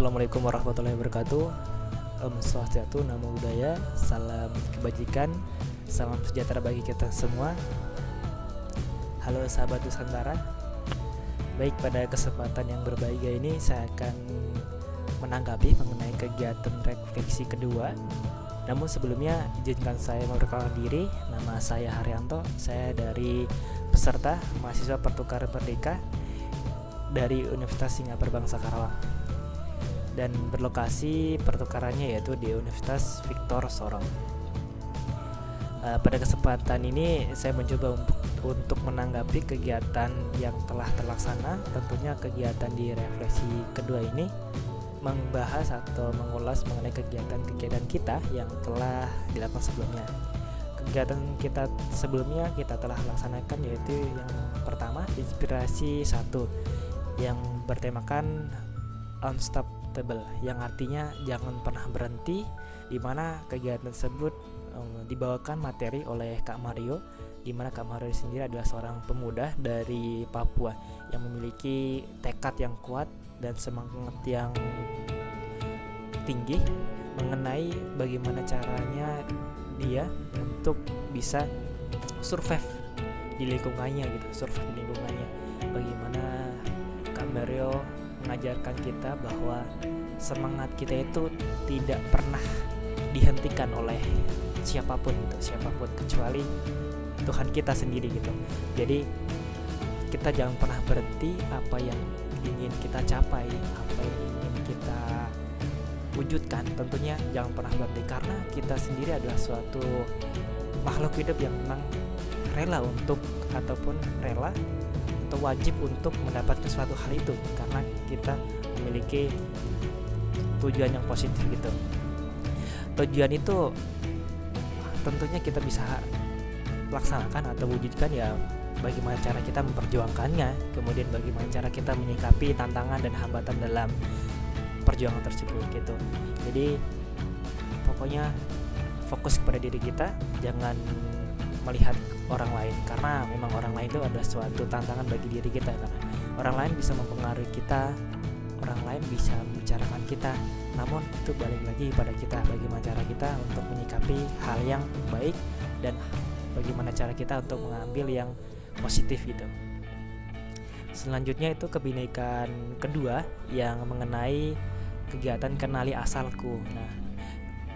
Assalamualaikum warahmatullahi wabarakatuh. Om Swastiastu, Namo Buddhaya, salam kebajikan, salam sejahtera bagi kita semua. Halo sahabat Nusantara. Baik, pada kesempatan yang berbahagia ini saya akan menanggapi mengenai kegiatan refleksi kedua. Namun sebelumnya izinkan saya memperkenalkan diri. Nama saya Haryanto. Saya dari peserta mahasiswa pertukaran merdeka dari Universitas Singapura Bangsa Karawang. Dan berlokasi pertukarannya yaitu di Universitas Victor Sorong. Pada kesempatan ini saya mencoba untuk menanggapi kegiatan yang telah terlaksana. Tentunya kegiatan di refleksi kedua ini membahas atau mengulas mengenai kegiatan-kegiatan kita yang telah dilakukan sebelumnya. Kegiatan kita sebelumnya kita telah laksanakan yaitu yang pertama, Inspirasi 1, yang bertemakan Unstoppable, yang artinya jangan pernah berhenti, di mana kegiatan tersebut dibawakan materi oleh Kak Mario, di mana Kak Mario sendiri adalah seorang pemuda dari Papua yang memiliki tekad yang kuat dan semangat yang tinggi mengenai bagaimana caranya dia untuk bisa survive di lingkungannya bagaimana Kak Mario mengajarkan kita bahwa semangat kita itu tidak pernah dihentikan oleh siapapun kecuali Tuhan kita sendiri gitu. Jadi kita jangan pernah berhenti apa yang ingin kita capai, apa yang ingin kita wujudkan, tentunya jangan pernah berhenti, karena kita sendiri adalah suatu makhluk hidup yang memang rela atau wajib untuk mendapatkan suatu hal itu, karena kita memiliki tujuan yang positif gitu. Tujuan itu tentunya kita bisa laksanakan atau wujudkan ya bagaimana cara kita memperjuangkannya, kemudian bagaimana cara kita menyikapi tantangan dan hambatan dalam perjuangan tersebut gitu. Jadi pokoknya fokus kepada diri kita, jangan melihat orang lain, karena memang orang lain itu adalah suatu tantangan bagi diri kita. Orang lain bisa mempengaruhi kita, orang lain bisa membicarakan kita, namun itu balik lagi pada kita, bagaimana cara kita untuk menyikapi hal yang baik dan bagaimana cara kita untuk mengambil yang positif gitu. Selanjutnya itu kebinekaan kedua yang mengenai kegiatan Kenali Asalku. Nah,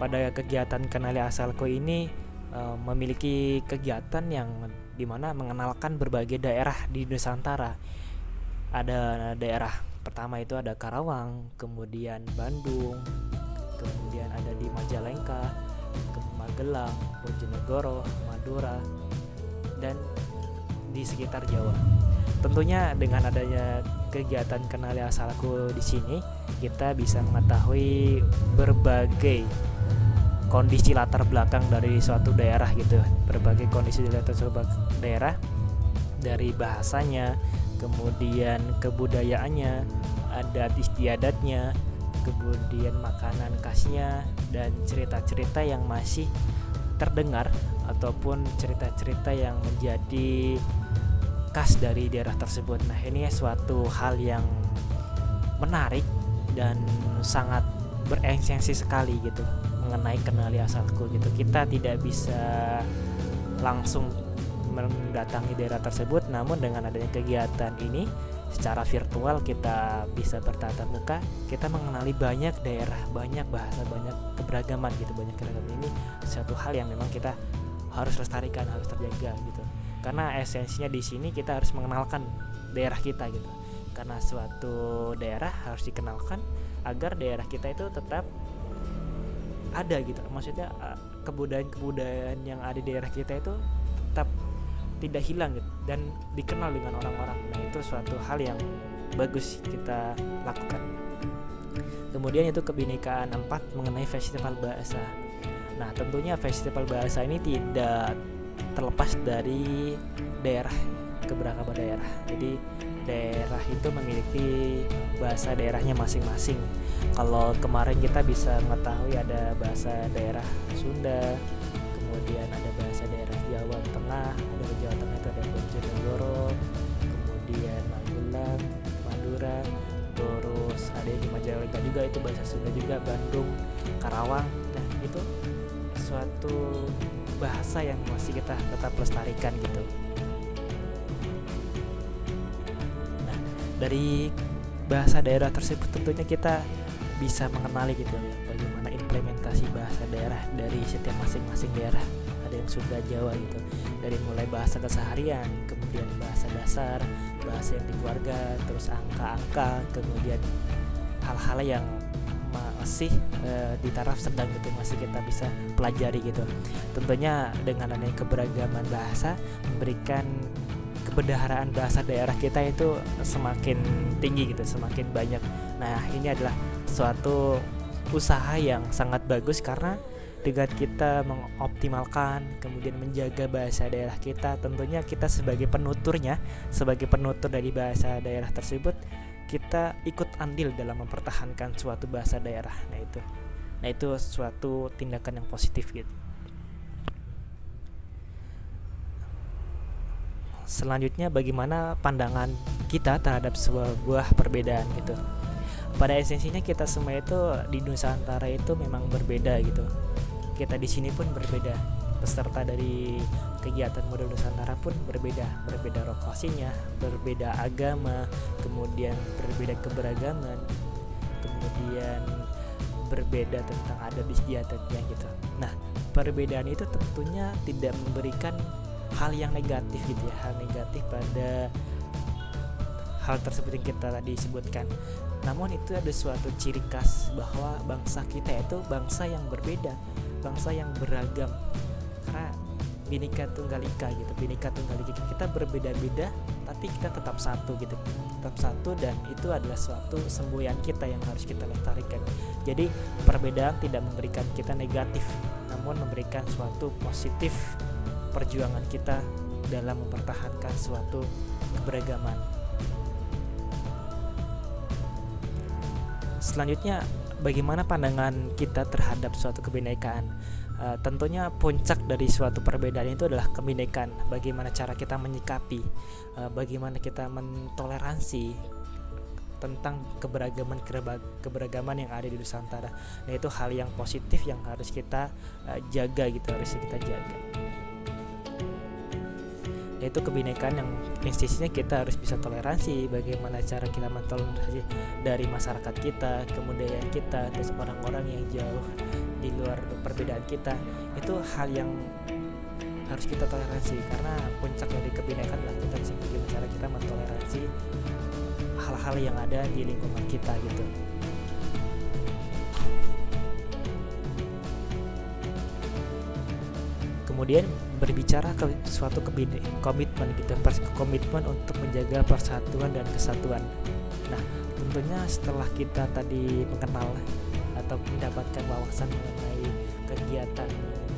pada kegiatan Kenali Asalku ini memiliki kegiatan yang dimana mengenalkan berbagai daerah di Nusantara. Ada daerah pertama itu ada Karawang, kemudian Bandung, kemudian ada di Majalengka, Magelang, Bojonegoro, Madura, dan di sekitar Jawa. Tentunya dengan adanya kegiatan Kenali Asalku di sini, kita bisa mengetahui berbagai kondisi latar belakang dari suatu daerah gitu, berbagai kondisi latar suatu daerah, dari bahasanya, kemudian kebudayaannya, adat istiadatnya, kemudian makanan khasnya, dan cerita-cerita yang masih terdengar ataupun cerita-cerita yang menjadi khas dari daerah tersebut. Nah, ini suatu hal yang menarik dan sangat beresensi sekali gitu mengenai Kenali Asalku gitu. Kita tidak bisa langsung mendatangi daerah tersebut, namun dengan adanya kegiatan ini secara virtual kita bisa bertatap muka, kita mengenali banyak daerah, banyak bahasa, banyak keberagaman gitu. Banyak keragaman ini suatu hal yang memang kita harus lestarikan, harus terjaga gitu. Karena esensinya di sini kita harus mengenalkan daerah kita gitu. Karena suatu daerah harus dikenalkan agar daerah kita itu tetap ada gitu. Maksudnya kebudayaan yang ada di daerah kita itu tetap tidak hilang gitu dan dikenal dengan orang-orang. Nah, itu suatu hal yang bagus kita lakukan. Kemudian itu kebinekaan 4 mengenai festival bahasa. Nah, tentunya festival bahasa ini tidak terlepas dari daerah, keberagaman daerah. Jadi daerah itu memiliki bahasa daerahnya masing-masing. Kalau kemarin kita bisa mengetahui ada bahasa daerah Sunda, kemudian ada bahasa daerah Jawa Tengah, ada Jawa Tengah itu ada Bojonegoro, kemudian Magelang, Madura, terus ada di Majalengka juga itu juga Bandung, Karawang. Nah, itu suatu bahasa yang masih kita tetap lestarikan gitu. Nah, dari bahasa daerah tersebut tentunya kita bisa mengenali gitu ya, bagaimana implementasi bahasa daerah dari setiap masing-masing daerah. Ada yang Sunda, Jawa gitu, dari mulai bahasa keseharian, kemudian bahasa dasar, bahasa yang di keluarga, terus angka-angka, kemudian hal-hal yang masih di taraf sedang gitu, masih kita bisa pelajari gitu. Tentunya dengan adanya keberagaman bahasa memberikan kebendaharaan bahasa daerah kita itu semakin tinggi gitu, semakin banyak. Nah, ini adalah suatu usaha yang sangat bagus karena dengan kita mengoptimalkan kemudian menjaga bahasa daerah kita, tentunya kita sebagai penuturnya, sebagai penutur dari bahasa daerah tersebut, kita ikut andil dalam mempertahankan suatu bahasa daerah. Nah itu suatu tindakan yang positif gitu. Selanjutnya, bagaimana pandangan kita terhadap sebuah perbedaan gitu. Pada esensinya kita semua itu di Nusantara itu memang berbeda gitu. Kita di sini pun berbeda. Peserta dari kegiatan Muda Nusantara pun berbeda lokasinya, berbeda agama, kemudian berbeda keberagaman, kemudian berbeda tentang adat istiadatnya gitu. Nah, perbedaan itu tentunya tidak memberikan hal yang negatif gitu ya, hal negatif pada hal tersebut yang kita tadi sebutkan. Namun itu ada suatu ciri khas bahwa bangsa kita itu bangsa yang berbeda, bangsa yang beragam. Karena Bhinneka Tunggal Ika gitu, Bhinneka Tunggal Ika, kita berbeda-beda tapi kita tetap satu gitu, tetap satu, dan itu adalah suatu semboyan kita yang harus kita lestarikan. Jadi perbedaan tidak memberikan kita negatif, namun memberikan suatu positif perjuangan kita dalam mempertahankan suatu keberagaman. Selanjutnya, bagaimana pandangan kita terhadap suatu kebinekaan? Tentunya puncak dari suatu perbedaan itu adalah kebinekaan. Bagaimana cara kita menyikapi, bagaimana kita mentoleransi tentang keberagaman yang ada di Nusantara. Nah, itu hal yang positif yang harus kita jaga gitu, harus kita jaga. Yaitu kebinekaan yang intinya kita harus bisa toleransi, bagaimana cara kita mentoleransi dari masyarakat kita, kebudayaan kita, terus orang-orang yang jauh di luar perbedaan kita. Itu hal yang harus kita toleransi, karena puncak dari kebinekaan adalah kita bisa bagaimana cara kita mentoleransi hal-hal yang ada di lingkungan kita gitu. Kemudian berbicara ke suatu komitmen gitu, komitmen untuk menjaga persatuan dan kesatuan. Nah, tentunya setelah kita tadi mengenal atau mendapatkan wawasan mengenai kegiatan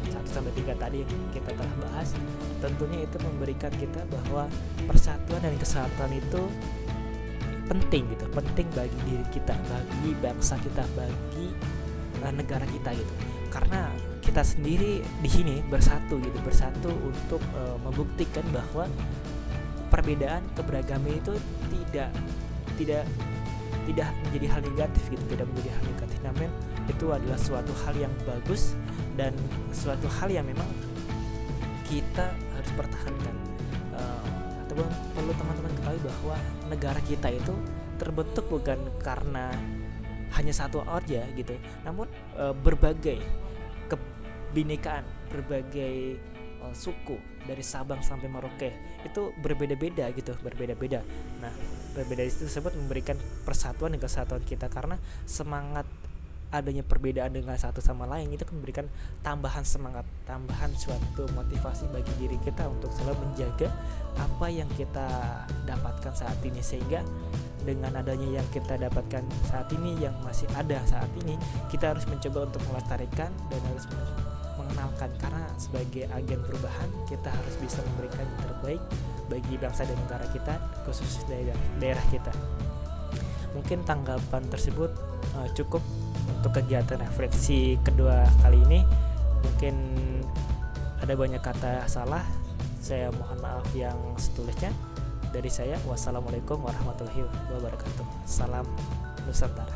1-3 tadi yang kita telah bahas, tentunya itu memberikan kita bahwa persatuan dan kesatuan itu penting gitu, penting bagi diri kita, bagi bangsa kita, bagi negara kita gitu. Karena kita sendiri di sini bersatu untuk membuktikan bahwa perbedaan keberagaman itu tidak menjadi hal negatif gitu, tidak menjadi hal negatif, namun itu adalah suatu hal yang bagus dan suatu hal yang memang kita harus pertahankan. Ataupun perlu teman-teman ketahui bahwa negara kita itu terbentuk bukan karena hanya satu aja gitu, namun berbagai kebinekaan, berbagai suku dari Sabang sampai Merauke itu berbeda-beda gitu, berbeda-beda. Nah, berbeda itu tersebut memberikan persatuan dan kesatuan kita, karena semangat adanya perbedaan dengan satu sama lain itu memberikan tambahan semangat, tambahan suatu motivasi bagi diri kita untuk selalu menjaga apa yang kita dapatkan saat ini, sehingga dengan adanya yang kita dapatkan saat ini, yang masih ada saat ini, kita harus mencoba untuk melestarikan dan harus mengenalkan, karena sebagai agen perubahan kita harus bisa memberikan yang terbaik bagi bangsa dan negara kita, khususnya daerah kita. Mungkin tanggapan tersebut cukup untuk kegiatan refleksi kedua kali ini. Mungkin ada banyak kata salah, saya mohon maaf yang setulusnya. Dari saya, wassalamualaikum warahmatullahi wabarakatuh. Salam Nusantara.